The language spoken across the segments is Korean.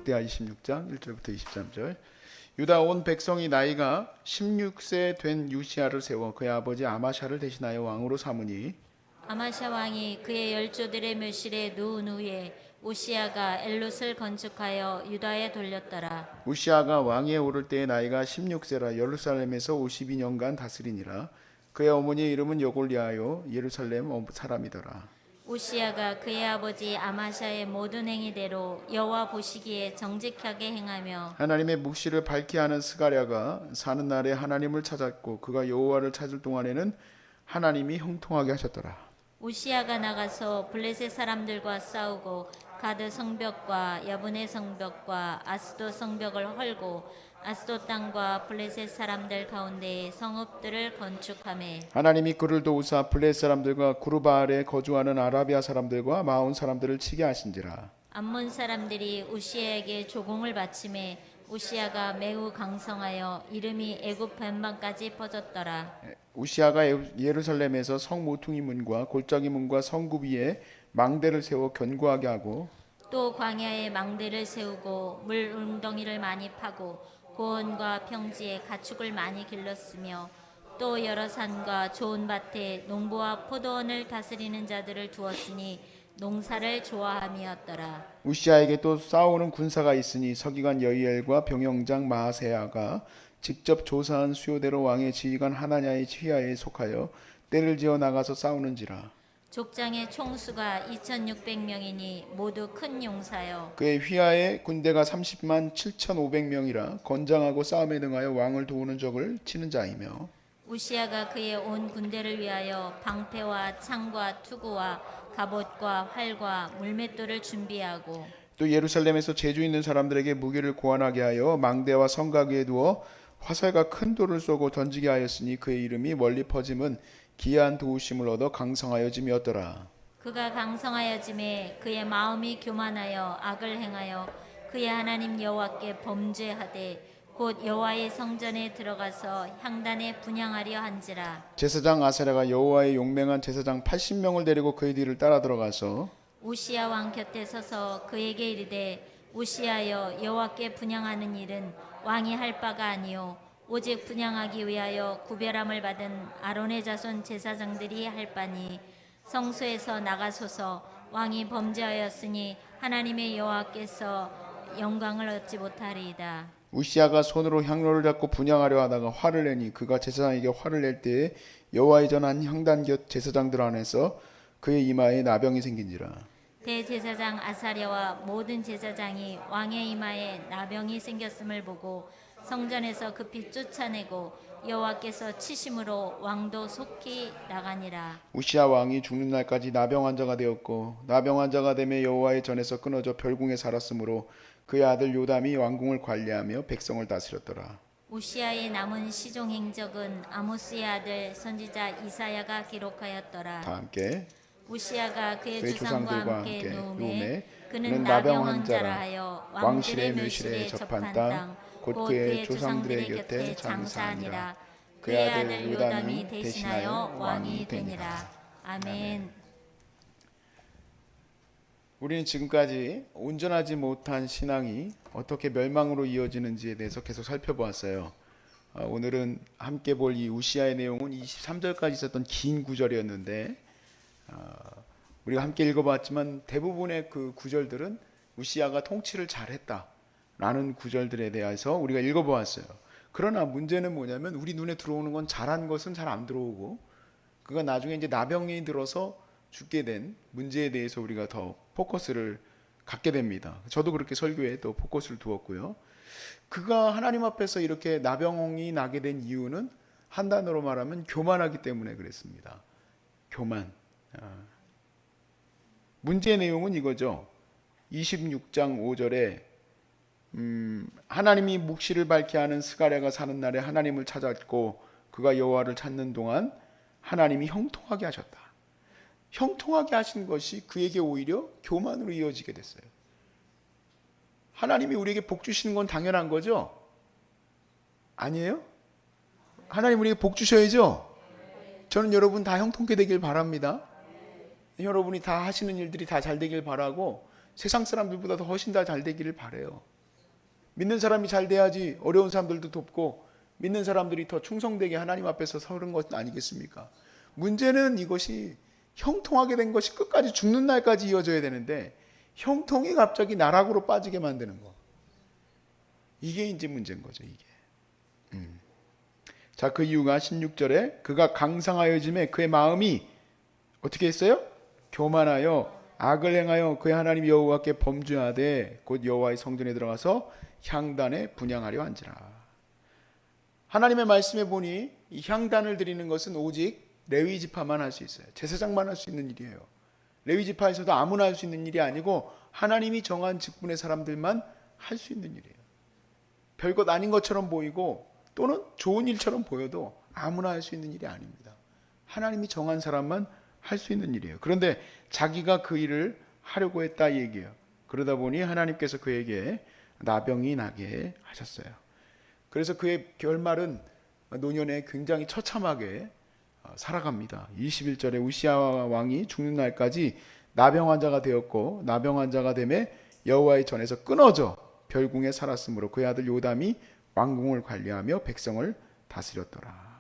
역대하 26장 1절부터 23절. 유다 온 백성이 나이가 16세 된 우시야를 세워 그의 아버지 아마샤를 대신하여 왕으로 삼으니 아마샤 왕이 그의 열조들의 묘실에 누운 후에 우시야가 엘롯을 건축하여 유다에 돌렸더라. 우시야가 왕위에 오를 때의 나이가 16세라 예루살렘에서 52년간 다스리니라. 그의 어머니의 이름은 여골리아요 예루살렘 사람이더라. 우시야가 그의 아버지 아마샤의 모든 행위대로 여호와 보시기에 정직하게 행하며 하나님의 묵시를 밝게 하는 스가랴가 사는 날에 하나님을 찾았고 그가 여호와를 찾을 동안에는 하나님이 형통하게 하셨더라. 우시야가 나가서 블레셋 사람들과 싸우고 가드 성벽과 야분의 성벽과 아스도 성벽을 헐고 아스도 땅과 블레셋 사람들 가운데에 성읍들을 건축하매 하나님이 그를 도우사 블레셋 사람들과 구르바알에 거주하는 아라비아 사람들과 마온 사람들을 치게 하신지라. 암몬 사람들이 우시야에게 조공을 바치매 우시야가 매우 강성하여 이름이 애굽 변방까지 퍼졌더라. 우시야가 예루살렘에서 성 모퉁이 문과 골짜기 문과 성굽 위에 망대를 세워 견고하게 하고 또 광야에 망대를 세우고 물 웅덩이를 많이 파고 고원과 평지에 가축을 많이 길렀으며 또 여러 산과 좋은 밭에 농부와 포도원을 다스리는 자들을 두었으니 농사를 좋아함이었더라. 우시야에게 또 싸우는 군사가 있으니 서기관 여이엘과 병영장 마아세야가 직접 조사한 수요대로 왕의 지휘관 하나냐의 지휘하에 속하여 때를 지어 나가서 싸우는지라. 족장의 총수가 2600명이니 모두 큰 용사여 그의 휘하에 군대가 30만 7,500명이라 건장하고 싸움에 능하여 왕을 도우는 적을 치는 자이며 우시야가 그의 온 군대를 위하여 방패와 창과 투구와 갑옷과 활과 물맷돌을 준비하고 또 예루살렘에서 재주 있는 사람들에게 무기를 고안하게 하여 망대와 성곽 위에 두어 화살과 큰 돌을 쏘고 던지게 하였으니 그의 이름이 멀리 퍼짐은 기이한 도우심을 얻어 강성하여짐이었더라. 그가 강성하여짐에 그의 마음이 교만하여 악을 행하여 그의 하나님 여호와께 범죄하되 곧 여호와의 성전에 들어가서 향단에 분향하려 한지라. 제사장 아사랴가 여호와의 용맹한 제사장 80명을 데리고 그의 뒤를 따라 들어가서 우시야 왕 곁에 서서 그에게 이르되 우시야여 여호와께 분향하는 일은 왕이 할 바가 아니요 오직 분향하기 위하여 구별함을 받은 아론의 자손 제사장들이 할 바니 성소에서 나가소서. 왕이 범죄하였으니 하나님의 여호와께서 영광을 얻지 못하리이다. 우시야가 손으로 향로를 잡고 분향하려 하다가 화를 내니 그가 제사장에게 화를 낼 때에 여호와의 전한 향단 곁 제사장들 안에서 그의 이마에 나병이 생긴지라. 대제사장 아사랴와 모든 제사장이 왕의 이마에 나병이 생겼음을 보고 성전에서 급히 쫓아내고 여호와께서 치심으로 왕도 속히 나가니라. 우시야 왕이 죽는 날까지 나병 환자가 되었고 나병 환자가 되며 여호와의 전에서 끊어져 별궁에 살았으므로 그의 아들 요담이 왕궁을 관리하며 백성을 다스렸더라. 우시야의 남은 시종 행적은 아모스의 아들 선지자 이사야가 기록하였더라. 다 함께 우시야가 그의 그의 조상과 함께 조상들과 함께 누움에 그는 그는 나병 나병 환자라 환자라 하여 왕실의 왕들의 묘실에 묘실에 접한 접한 땅 땅 곧 곧 그의 조상들의 곁에 장사하니라. 그의 아들 요담이 대신하여 왕이 되니라. 아멘. 우리는 지금까지 온전하지 못한 신앙이 어떻게 멸망으로 이어지는지에 대해서 계속 살펴보았어요. 오늘은 함께 볼 이 우시야의 내용은 23절까지 있었던 긴 구절이었는데 우리가 함께 읽어봤지만 대부분의 그 구절들은 우시야가 통치를 잘했다라는 구절들에 대해서 우리가 읽어보았어요. 그러나 문제는 뭐냐면 우리 눈에 들어오는 건 잘한 것은 잘 안 들어오고 그가 나중에 이제 나병이 들어서 죽게 된 문제에 대해서 우리가 더 포커스를 갖게 됩니다. 저도 그렇게 설교에 또 포커스를 두었고요. 그가 하나님 앞에서 이렇게 나병이 나게 된 이유는 한 단어로 말하면 교만하기 때문에 그랬습니다. 교만. 문제의 내용은 이거죠. 26장 5절에 하나님이 묵시를 밝게 하는 스가랴가 사는 날에 하나님을 찾았고 그가 여호와를 찾는 동안 하나님이 형통하게 하셨다. 형통하게 하신 것이 그에게 오히려 교만으로 이어지게 됐어요. 하나님이 우리에게 복 주시는 건 당연한 거죠? 아니에요? 하나님 우리에게 복 주셔야죠? 저는 여러분 다 형통케 되길 바랍니다. 여러분이 다 하시는 일들이 다 잘 되길 바라고 세상 사람들보다 더 훨씬 다 잘 되기를 바라요. 믿는 사람이 잘 돼야지 어려운 사람들도 돕고 믿는 사람들이 더 충성되게 하나님 앞에서 서는 것 아니겠습니까? 문제는 이것이 형통하게 된 것이 끝까지 죽는 날까지 이어져야 되는데 형통이 갑자기 나락으로 빠지게 만드는 거. 이게 이제 문제인 거죠, 이게. 자, 그 이유가 16절에 그가 강상하여짐에 그의 마음이 어떻게 했어요? 교만하여 악을 행하여 그의 하나님 여호와께 범죄하되 곧 여호와의 성전에 들어가서 향단에 분향하려 한지라. 하나님의 말씀에 보니 이 향단을 드리는 것은 오직 레위 지파만 할 수 있어요. 제사장만 할 수 있는 일이에요. 레위 지파에서도 아무나 할 수 있는 일이 아니고 하나님이 정한 직분의 사람들만 할 수 있는 일이에요. 별것 아닌 것처럼 보이고 또는 좋은 일처럼 보여도 아무나 할 수 있는 일이 아닙니다. 하나님이 정한 사람만 할 수 있는 일이에요. 그런데 자기가 그 일을 하려고 했다 이 얘기예요. 그러다 보니 하나님께서 그에게 나병이 나게 하셨어요. 그래서 그의 결말은 노년에 굉장히 처참하게 살아갑니다. 21절에 우시아 왕이 죽는 날까지 나병 환자가 되었고 나병 환자가 되매 여호와의 전에서 끊어져 별궁에 살았으므로 그의 아들 요담이 왕궁을 관리하며 백성을 다스렸더라.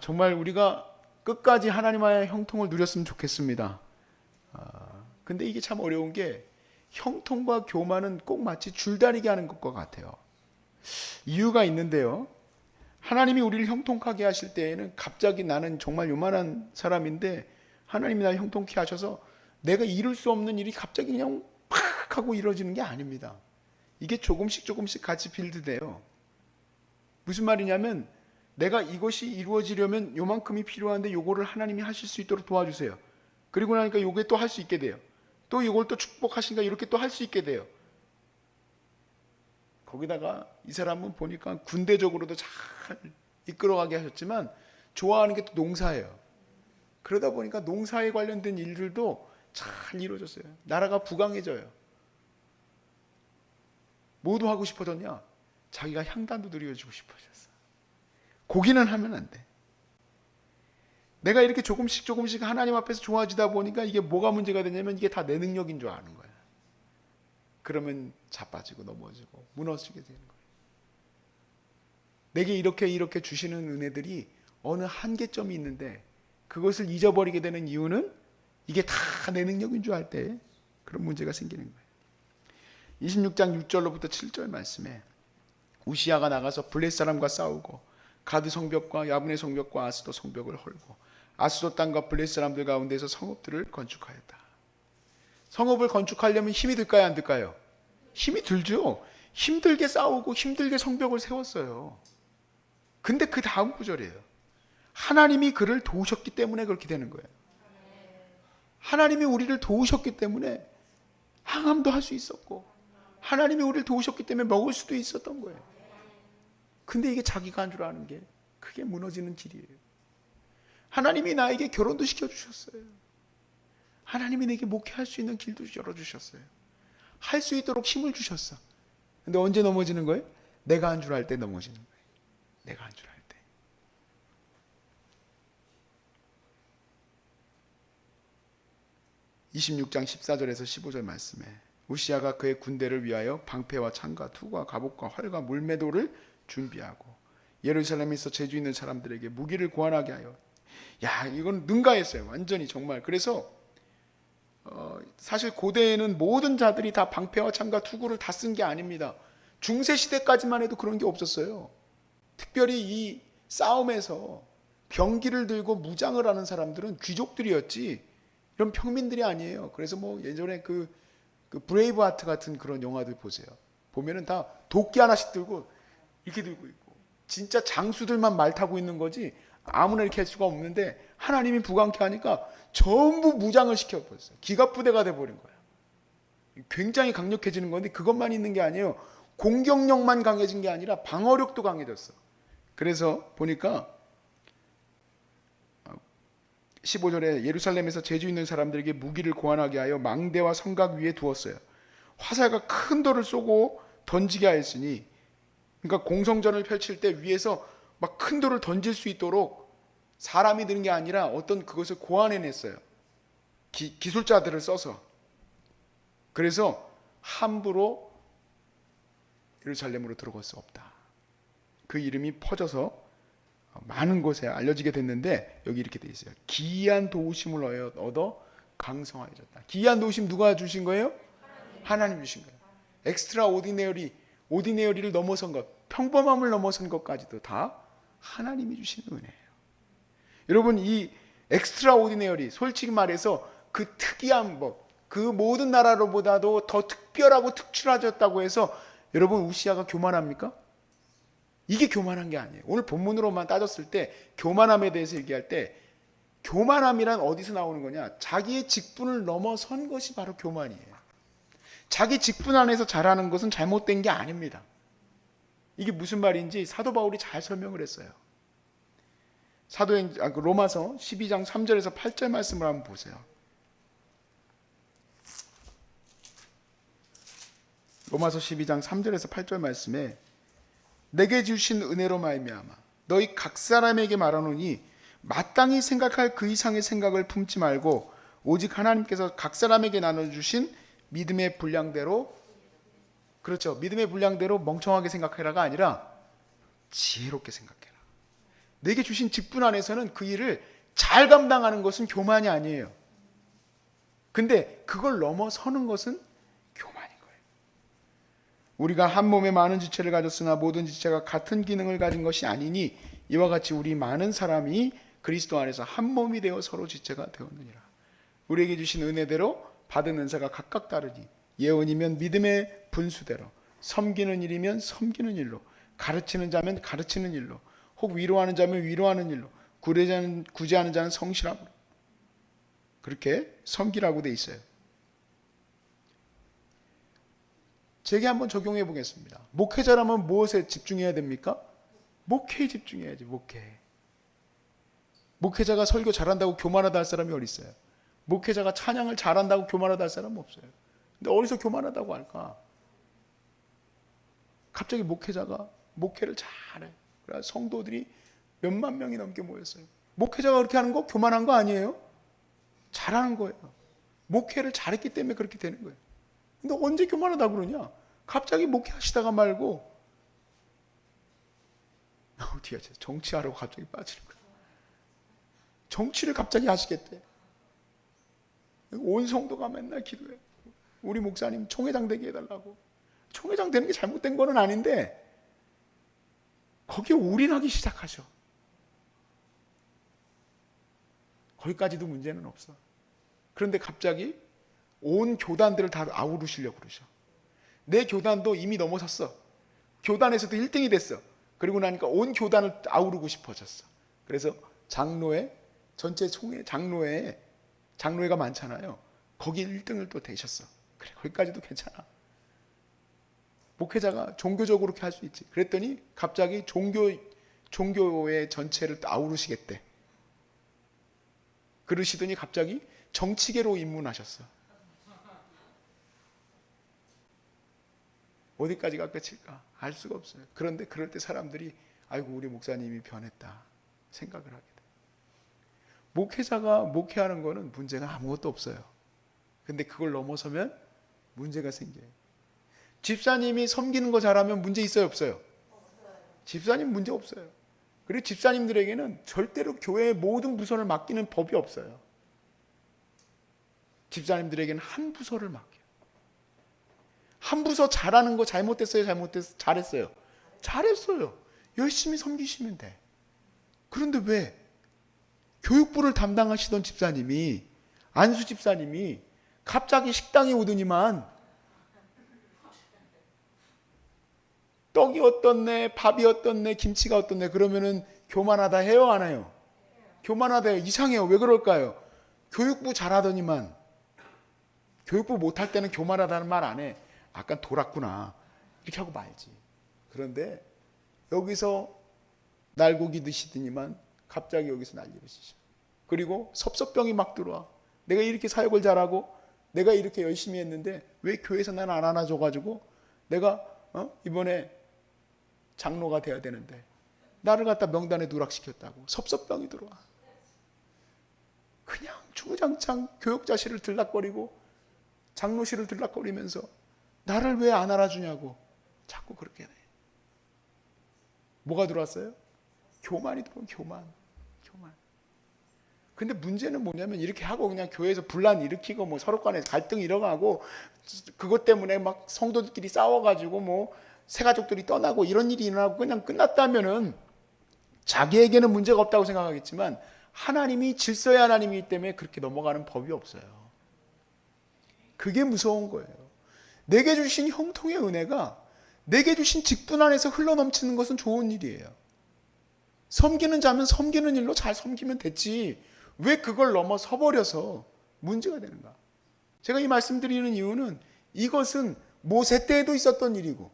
정말 우리가 끝까지 하나님의 형통을 누렸으면 좋겠습니다. 근데 이게 참 어려운 게 형통과 교만은 꼭 마치 줄다리기 하는 것과 같아요. 이유가 있는데요. 하나님이 우리를 형통하게 하실 때에는 갑자기 나는 정말 요만한 사람인데 하나님이 날 형통케 하셔서 내가 이룰 수 없는 일이 갑자기 그냥 팍 하고 이루어지는 게 아닙니다. 이게 조금씩 같이 빌드돼요. 무슨 말이냐면 내가 이것이 이루어지려면 요만큼이 필요한데 요거를 하나님이 하실 수 있도록 도와주세요. 그리고 나니까 요게 또 할 수 있게 돼요. 또 이걸 또 축복하시니까 이렇게 또 할 수 있게 돼요. 거기다가 이 사람은 보니까 군대적으로도 잘 이끌어가게 하셨지만 좋아하는 게 또 농사예요. 그러다 보니까 농사에 관련된 일들도 잘 이루어졌어요. 나라가 부강해져요. 뭐도 하고 싶어졌냐? 자기가 향단도 드려주고 싶어졌어. 고기는 하면 안 돼. 내가 이렇게 조금씩 하나님 앞에서 좋아지다 보니까 이게 뭐가 문제가 되냐면 이게 다 내 능력인 줄 아는 거야. 그러면 자빠지고 넘어지고 무너지게 되는 거예요. 내게 이렇게 주시는 은혜들이 어느 한계점이 있는데 그것을 잊어버리게 되는 이유는 이게 다 내 능력인 줄 알 때 그런 문제가 생기는 거예요. 26장 6절로부터 7절 말씀에 우시아가 나가서 블레 사람과 싸우고 가드 성벽과 야분의 성벽과 아스도 성벽을 헐고 아스도 땅과 블레 사람들 가운데서 성읍들을 건축하였다. 성읍을 건축하려면 힘이 들까요, 안 들까요? 힘이 들죠. 힘들게 싸우고 힘들게 성벽을 세웠어요. 근데 그 다음 구절이에요. 하나님이 그를 도우셨기 때문에 그렇게 되는 거예요. 하나님이 우리를 도우셨기 때문에 항암도 할 수 있었고 하나님이 우리를 도우셨기 때문에 먹을 수도 있었던 거예요. 근데 이게 자기가 한 줄 아는 게 그게 무너지는 길이에요. 하나님이 나에게 결혼도 시켜주셨어요. 하나님이 내게 목회할 수 있는 길도 열어주셨어요. 할 수 있도록 힘을 주셨어. 근데 언제 넘어지는 거예요? 내가 한 줄 알 때 넘어지는 거예요. 내가 한 줄 알 때. (26장 14절에서 15절) 말씀에 우시아가 그의 군대를 위하여 방패와 창과 투과 갑옷과 활과 물매도를 준비하고 예루살렘에서 재주 있는 사람들에게 무기를 고안하게 하여, 이건 능가했어요. 완전히 정말. 그래서 사실 고대에는 모든 자들이 다 방패와 창과 투구를 다 쓴 게 아닙니다. 중세 시대까지만 해도 그런 게 없었어요. 특별히 이 싸움에서 병기를 들고 무장을 하는 사람들은 귀족들이었지 이런 평민들이 아니에요. 그래서 예전에 그 브레이브 하트 같은 그런 영화들 보세요. 보면은 다 도끼 하나씩 들고 이렇게 들고 있고 진짜 장수들만 말 타고 있는 거지 아무나 이렇게 할 수가 없는데 하나님이 부강케 하니까 전부 무장을 시켜버렸어요. 기갑부대가 돼버린 거예요. 굉장히 강력해지는 건데 그것만 있는 게 아니에요. 공격력만 강해진 게 아니라 방어력도 강해졌어. 그래서 보니까 15절에 예루살렘에서 재주 있는 사람들에게 무기를 고안하게 하여 망대와 성곽 위에 두었어요. 화살과 큰 돌을 쏘고 던지게 하였으니, 그러니까 공성전을 펼칠 때 위에서 막 큰 돌을 던질 수 있도록 사람이 드는 게 아니라 어떤 그것을 고안해냈어요. 기술자들을 써서. 그래서 함부로 예루살렘으로 들어갈 수 없다. 그 이름이 퍼져서 많은 곳에 알려지게 됐는데 여기 이렇게 돼 있어요. 기이한 도우심을 얻어 강성하여졌다. 기이한 도우심 누가 주신 거예요? 하나님 주신 거예요. 엑스트라 오디네어리를 넘어선 것, 평범함을 넘어선 것까지도 다 하나님이 주신 은혜예요. 여러분, 이 엑스트라 오디네어리, 솔직히 말해서 그 특이한 법, 그 모든 나라로보다도 더 특별하고 특출해졌다고 해서 여러분 우시아가 교만합니까? 이게 교만한 게 아니에요. 오늘 본문으로만 따졌을 때 교만함에 대해서 얘기할 때 교만함이란 어디서 나오는 거냐? 자기의 직분을 넘어선 것이 바로 교만이에요. 자기 직분 안에서 잘하는 것은 잘못된 게 아닙니다. 이게 무슨 말인지 사도 바울이 잘 설명을 했어요. 로마서 12장 3절에서 8절 말씀을 한번 보세요. 로마서 12장 3절에서 8절 말씀에 내게 주신 은혜로 말미암아 너희 각 사람에게 말하노니 마땅히 생각할 그 이상의 생각을 품지 말고 오직 하나님께서 각 사람에게 나눠주신 믿음의 분량대로, 그렇죠, 믿음의 분량대로 멍청하게 생각해라가 아니라 지혜롭게 생각해라. 내게 주신 직분 안에서는 그 일을 잘 감당하는 것은 교만이 아니에요. 근데 그걸 넘어서는 것은 교만인 거예요. 우리가 한 몸에 많은 지체를 가졌으나 모든 지체가 같은 기능을 가진 것이 아니니 이와 같이 우리 많은 사람이 그리스도 안에서 한 몸이 되어 서로 지체가 되었느니라. 우리에게 주신 은혜대로 받은 은사가 각각 다르니 예언이면 믿음의 분수대로, 섬기는 일이면 섬기는 일로, 가르치는 자면 가르치는 일로, 혹 위로하는 자면 위로하는 일로, 구제하는 자는 성실함으로. 그렇게 섬기라고 돼 있어요. 제게 한번 적용해 보겠습니다. 목회자라면 무엇에 집중해야 됩니까? 목회에 집중해야지. 목회자가 설교 잘한다고 교만하다 할 사람이 어디 있어요? 목회자가 찬양을 잘한다고 교만하다 할 사람은 없어요. 근데 어디서 교만하다고 할까? 갑자기 목회자가 목회를 잘해. 그래서 성도들이 몇만 명이 넘게 모였어요. 목회자가 그렇게 하는 거 교만한 거 아니에요? 잘하는 거예요. 목회를 잘했기 때문에 그렇게 되는 거예요. 근데 언제 교만하다고 그러냐? 갑자기 목회하시다가 말고 어디가 정치하라고 갑자기 빠지는 거예요. 정치를 갑자기 하시겠대. 온 성도가 맨날 기도해. 우리 목사님 총회장 되게 해달라고. 총회장 되는 게 잘못된 거는 아닌데 거기에 올인하기 시작하죠. 거기까지도 문제는 없어. 그런데 갑자기 온 교단들을 다 아우르시려고 그러셔. 내 교단도 이미 넘어섰어. 교단에서도 1등이 됐어. 그리고 나니까 온 교단을 아우르고 싶어졌어. 그래서 장로회, 전체 총회 장로회가 많잖아요. 거기 1등을 또 되셨어. 그래, 거기까지도 괜찮아. 목회자가 종교적으로 그렇게 할 수 있지. 그랬더니 갑자기 종교의 전체를 아우르시겠대. 그러시더니 갑자기 정치계로 입문하셨어. 어디까지가 끝일까? 알 수가 없어요. 그런데 그럴 때 사람들이 아이고 우리 목사님이 변했다 생각을 하게 돼. 목회자가 목회하는 거는 문제가 아무것도 없어요. 근데 그걸 넘어서면 문제가 생겨요. 집사님이 섬기는 거 잘하면 문제 있어요, 없어요? 집사님 문제 없어요. 그리고 집사님들에게는 절대로 교회의 모든 부서를 맡기는 법이 없어요. 집사님들에게는 한 부서를 맡겨요. 한 부서 잘하는 거 잘못됐어요? 잘했어요? 잘했어요. 열심히 섬기시면 돼. 그런데 왜 교육부를 담당하시던 집사님이, 안수 집사님이 갑자기 식당에 오더니만 떡이 어떻네, 밥이 어떻네, 김치가 어떻네, 그러면은 교만하다 해요, 안 해요? 교만하다 해요. 이상해요. 왜 그럴까요? 교육부 잘하더니만. 교육부 못할 때는 교만하다는 말 안 해. 약간 돌았구나 이렇게 하고 말지. 그런데 여기서 날고기 드시더니만 갑자기 여기서 난리를 치셔. 그리고 섭섭병이 막 들어와. 내가 이렇게 사역을 잘하고 내가 이렇게 열심히 했는데 왜 교회에서 난 안 안아줘가지고 내가 이번에 장로가 돼야 되는데 나를 갖다 명단에 누락시켰다고 섭섭병이 들어와. 그냥 주구장창 교역자실을 들락거리고 장로실을 들락거리면서 나를 왜 안 알아주냐고 자꾸 그렇게 해. 뭐가 들어왔어요? 교만이 들어온 교만. 근데 문제는 뭐냐면 이렇게 하고 그냥 교회에서 분란 일으키고 뭐 서로 간에 갈등 일어나고 그것 때문에 막 성도들끼리 싸워가지고 뭐 새가족들이 떠나고 이런 일이 일어나고 그냥 끝났다면은 자기에게는 문제가 없다고 생각하겠지만 하나님이 질서의 하나님이기 때문에 그렇게 넘어가는 법이 없어요. 그게 무서운 거예요. 내게 주신 형통의 은혜가 내게 주신 직분 안에서 흘러넘치는 것은 좋은 일이에요. 섬기는 자면 섬기는 일로 잘 섬기면 됐지. 왜 그걸 넘어서 버려서 문제가 되는가? 제가 이 말씀드리는 이유는 이것은 모세 때에도 있었던 일이고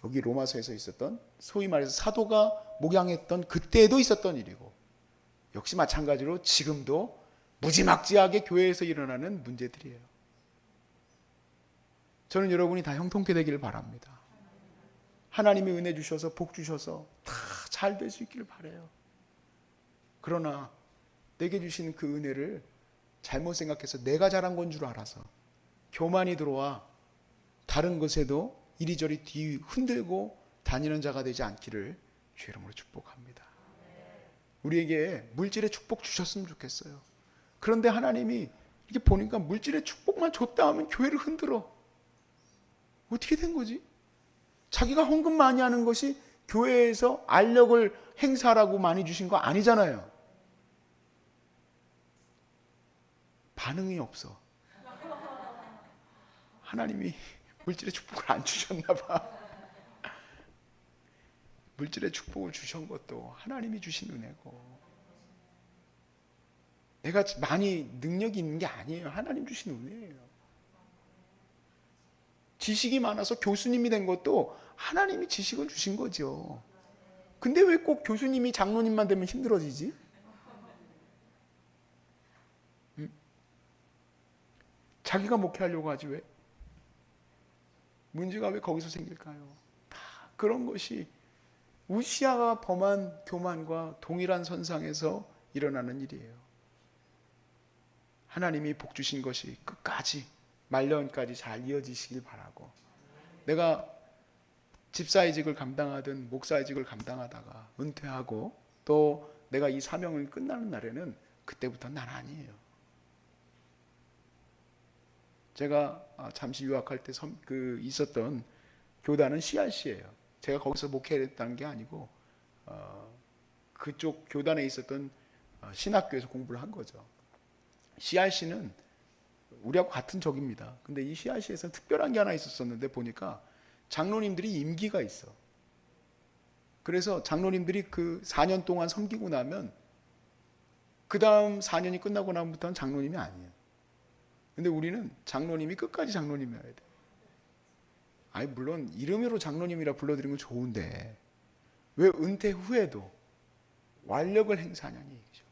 여기 로마서에서 있었던 소위 말해서 사도가 목양했던 그때에도 있었던 일이고 역시 마찬가지로 지금도 무지막지하게 교회에서 일어나는 문제들이에요. 저는 여러분이 다 형통케 되기를 바랍니다. 하나님이 은혜 주셔서 복 주셔서 다 잘 될 수 있기를 바라요. 그러나 내게 주신 그 은혜를 잘못 생각해서 내가 잘한 건 줄 알아서 교만이 들어와 다른 것에도 이리저리 뒤 흔들고 다니는 자가 되지 않기를 주의 이름으로 축복합니다. 우리에게 물질의 축복 주셨으면 좋겠어요. 그런데 하나님이 이렇게 보니까 물질의 축복만 줬다 하면 교회를 흔들어. 어떻게 된 거지? 자기가 헌금 많이 하는 것이 교회에서 알력을 행사라고 많이 주신 거 아니잖아요. 반응이 없어. 하나님이 물질의 축복을 안 주셨나 봐. 물질의 축복을 주신 것도 하나님이 주신 은혜고 내가 많이 능력이 있는 게 아니에요. 하나님 주신 은혜예요. 지식이 많아서 교수님이 된 것도 하나님이 지식을 주신 거죠. 근데 왜 꼭 교수님이 장로님만 되면 힘들어지지? 자기가 목회하려고 하지 왜? 문제가 왜 거기서 생길까요? 다 그런 것이 우시아가 범한 교만과 동일한 선상에서 일어나는 일이에요. 하나님이 복 주신 것이 끝까지 말년까지 잘 이어지시길 바라고 내가 집사이직을 감당하든 목사이직을 감당하다가 은퇴하고 또 내가 이 사명을 끝나는 날에는 그때부터 난 아니에요. 제가 잠시 유학할 때 있었던 교단은 CRC예요. 제가 거기서 목회했다는 게 아니고 그쪽 교단에 있었던 신학교에서 공부를 한 거죠. CRC는 우리하고 같은 적입니다. 근데 이 CRC에서는 특별한 게 하나 있었는데 보니까 장로님들이 임기가 있어. 그래서 장로님들이 그 4년 동안 섬기고 나면 그 다음 4년이 끝나고 나면부터는 장로님이 아니에요. 근데 우리는 장로님이 끝까지 장로님이어야 돼. 아니 물론 이름으로 장로님이라 불러드리는 건 좋은데 왜 은퇴 후에도 완력을 행사하냐는 얘기죠.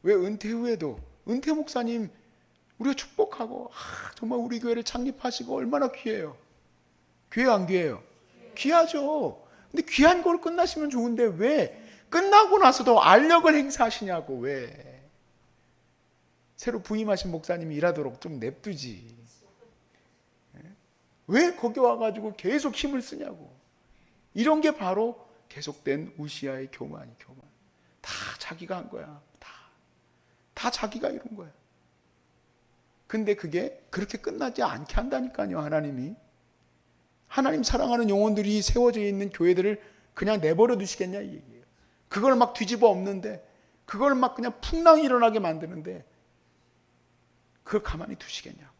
왜 은퇴 후에도 은퇴 목사님 우리가 축복하고 정말 우리 교회를 창립하시고 얼마나 귀해요. 귀해요 안 귀해요? 귀하죠. 근데 귀한 걸 끝나시면 좋은데 왜 끝나고 나서도 알력을 행사하시냐고. 왜 새로 부임하신 목사님이 일하도록 좀 냅두지. 왜 거기 와가지고 계속 힘을 쓰냐고. 이런 게 바로 계속된 우시아의 교만. 다 자기가 한 거야. 다 자기가 이룬 거야. 근데 그게 그렇게 끝나지 않게 한다니까요. 하나님 사랑하는 영혼들이 세워져 있는 교회들을 그냥 내버려 두시겠냐 이 얘기예요. 그걸 막 뒤집어 엎는데 그걸 막 그냥 풍랑이 일어나게 만드는데 그걸 가만히 두시겠냐고.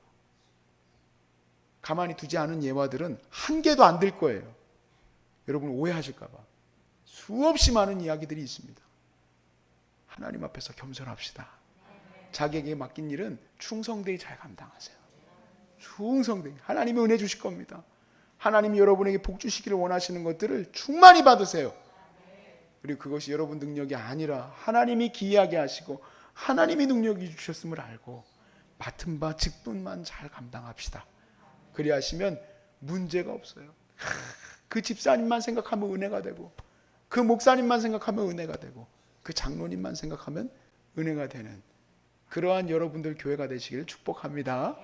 가만히 두지 않은 예화들은 한 개도 안 될 거예요. 여러분 오해하실까 봐 수없이 많은 이야기들이 있습니다. 하나님 앞에서 겸손합시다. 자기에게 맡긴 일은 충성되이 잘 감당하세요. 충성되이. 하나님이 은혜 주실 겁니다. 하나님이 여러분에게 복 주시기를 원하시는 것들을 충만히 받으세요. 그리고 그것이 여러분 능력이 아니라 하나님이 기이하게 하시고 하나님이 능력이 주셨음을 알고 맡은 바 직분만 잘 감당합시다. 그리하시면 문제가 없어요. 그 집사님만 생각하면 은혜가 되고 그 목사님만 생각하면 은혜가 되고 그 장로님만 생각하면 은혜가 되는 그러한 여러분들 교회가 되시길 축복합니다.